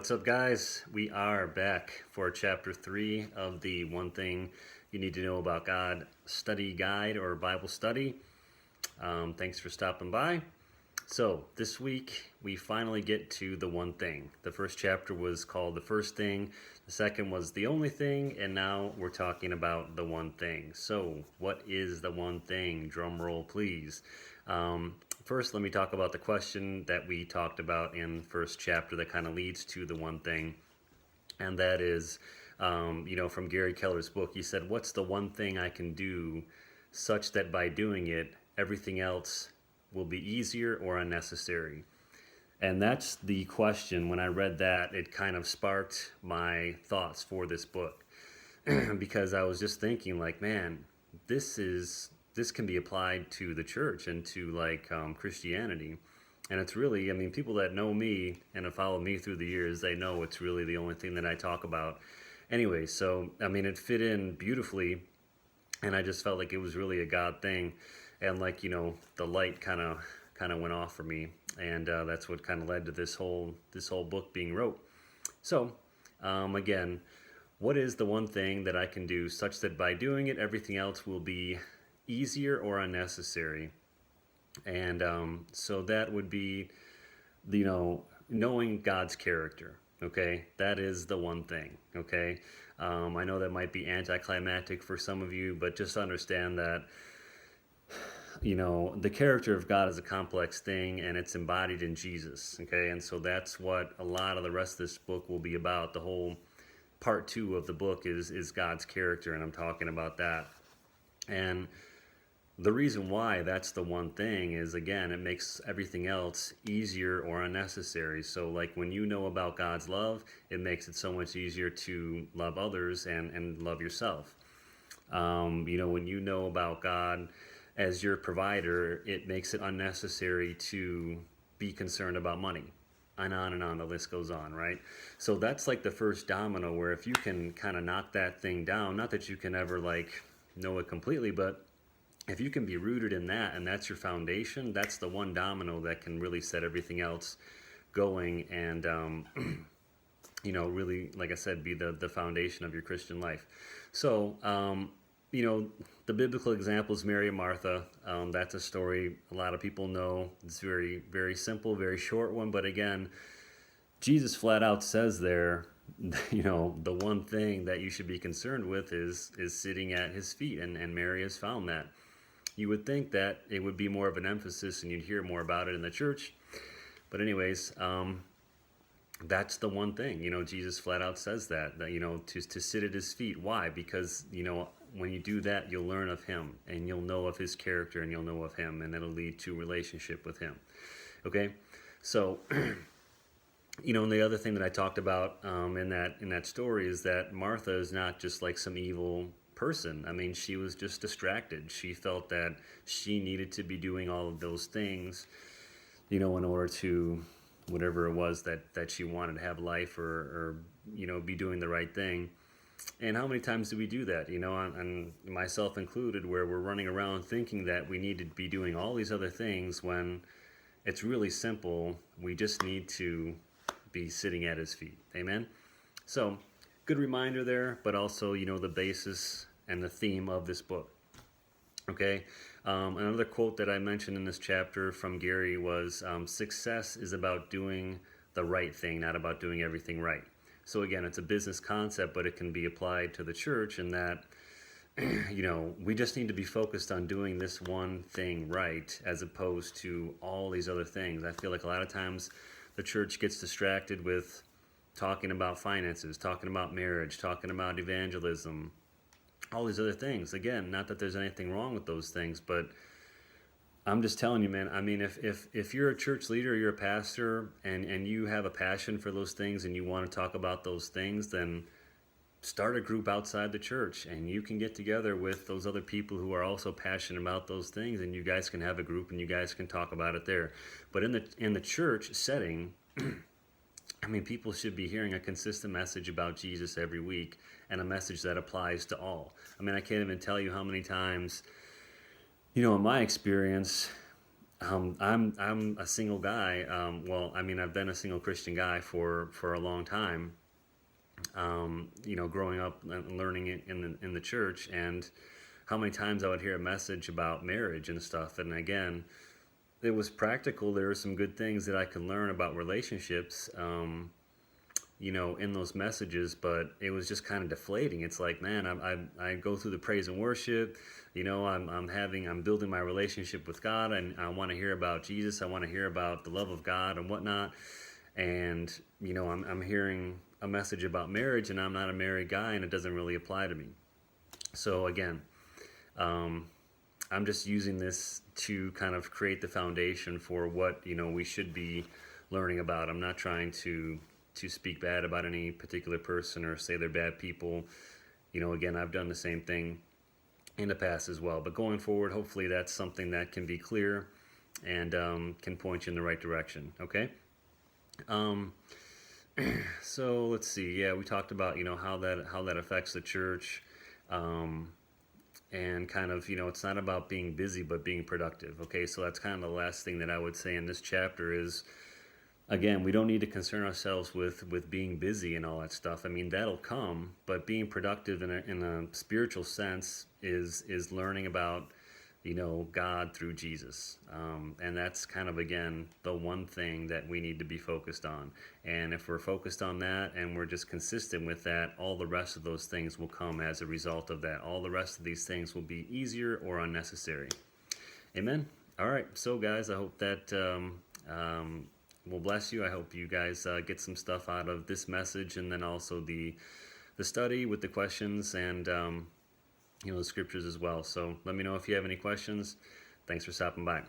What's up, guys? We are back for chapter 3 of the One Thing You Need to Know About God study guide or Bible study. Thanks for stopping by. So, this week we finally get to the one thing. The first chapter was called The First Thing, the second was The Only Thing, and now we're talking about the one thing. So, what is the one thing? Drum roll, please. First, let me talk about the question that we talked about in first chapter that kind of leads to the one thing, and that is, from Gary Keller's book. He said, "What's the one thing I can do such that by doing it, everything else will be easier or unnecessary?" And that's the question. When I read that, it kind of sparked my thoughts for this book because I was just thinking, like, man, this can be applied to the church and to Christianity. And it's really, people that know me and have followed me through the years, they know it's really the only thing that I talk about. Anyway, so, it fit in beautifully, and I just felt like it was really a God thing. And the light kind of went off for me. And that's what kind of led to this whole book being wrote. So, again, what is the one thing that I can do such that by doing it, everything else will be easier or unnecessary? And so that would be, knowing God's character. Okay, that is the one thing. Okay, I know that might be anticlimactic for some of you, but just understand that the character of God is a complex thing, and it's embodied in Jesus. Okay, and so that's what a lot of the rest of this book will be about. The whole part 2 of the book is God's character, and I'm talking about that. And the reason why that's the one thing is, again, it makes everything else easier or unnecessary. So when you know about God's love, it makes it so much easier to love others and love yourself. When you know about God as your provider, it makes it unnecessary to be concerned about money. And on, the list goes on, right? So that's like the first domino, where if you can kind of knock that thing down, not that you can ever know it completely, but if you can be rooted in that, and that's your foundation, that's the one domino that can really set everything else going and, really, like I said, be the foundation of your Christian life. So, the biblical example is Mary and Martha. That's a story a lot of people know. It's very, very simple, very short one. But again, Jesus flat out says there, the one thing that you should be concerned with is sitting at his feet. And Mary has found that. You would think that it would be more of an emphasis and you'd hear more about it in the church. But anyways, that's the one thing. Jesus flat out says that to sit at his feet. Why? Because, when you do that, you'll learn of him, and you'll know of his character, and you'll know of him, and it'll lead to relationship with him. Okay? So, and the other thing that I talked about in that story is that Martha is not just like some evil person. She was just distracted. She felt that she needed to be doing all of those things, in order to whatever it was that she wanted to have life or be doing the right thing. And how many times do we do that, and myself included, where we're running around thinking that we need to be doing all these other things when it's really simple. We just need to be sitting at his feet. Amen? So, good reminder there, but also, the basis and the theme of this book. Okay? Another quote that I mentioned in this chapter from Gary was, success is about doing the right thing, not about doing everything right. So again, it's a business concept, but it can be applied to the church in that, we just need to be focused on doing this one thing right, as opposed to all these other things. I feel like a lot of times the church gets distracted with talking about finances, talking about marriage, talking about evangelism, all these other things. Again, not that there's anything wrong with those things, but I'm just telling you, man, if you're a church leader, you're a pastor, and you have a passion for those things and you want to talk about those things, then start a group outside the church, and you can get together with those other people who are also passionate about those things, and you guys can have a group and you guys can talk about it there. But in the church setting, people should be hearing a consistent message about Jesus every week, and a message that applies to all. I can't even tell you how many times, in my experience, I'm a single guy. Well, I mean, I've been a single Christian guy for a long time. Growing up and learning it in the church, and how many times I would hear a message about marriage and stuff. And again, it was practical. There were some good things that I could learn about relationships, in those messages, but it was just kind of deflating. It's like, man, I go through the praise and worship, I'm building my relationship with God, and I want to hear about Jesus. I want to hear about the love of God and whatnot. And, I'm hearing a message about marriage, and I'm not a married guy, and it doesn't really apply to me. So again, I'm just using this to kind of create the foundation for what, we should be learning about. I'm not trying to speak bad about any particular person or say they're bad people. Again, I've done the same thing in the past as well. But going forward, hopefully that's something that can be clear and can point you in the right direction. Okay? So let's see. Yeah, we talked about, how that affects the church. And kind of, it's not about being busy, but being productive. Okay, so that's kind of the last thing that I would say in this chapter is, again, we don't need to concern ourselves with being busy and all that stuff. I mean, that'll come, but being productive in a spiritual sense is learning about, God through Jesus. And that's kind of, again, the one thing that we need to be focused on. And if we're focused on that and we're just consistent with that, all the rest of those things will come as a result of that. All the rest of these things will be easier or unnecessary. Amen? All right. So, guys, I hope that will bless you. I hope you guys get some stuff out of this message, and then also the study with the questions and the scriptures as well. So let me know if you have any questions. Thanks for stopping by.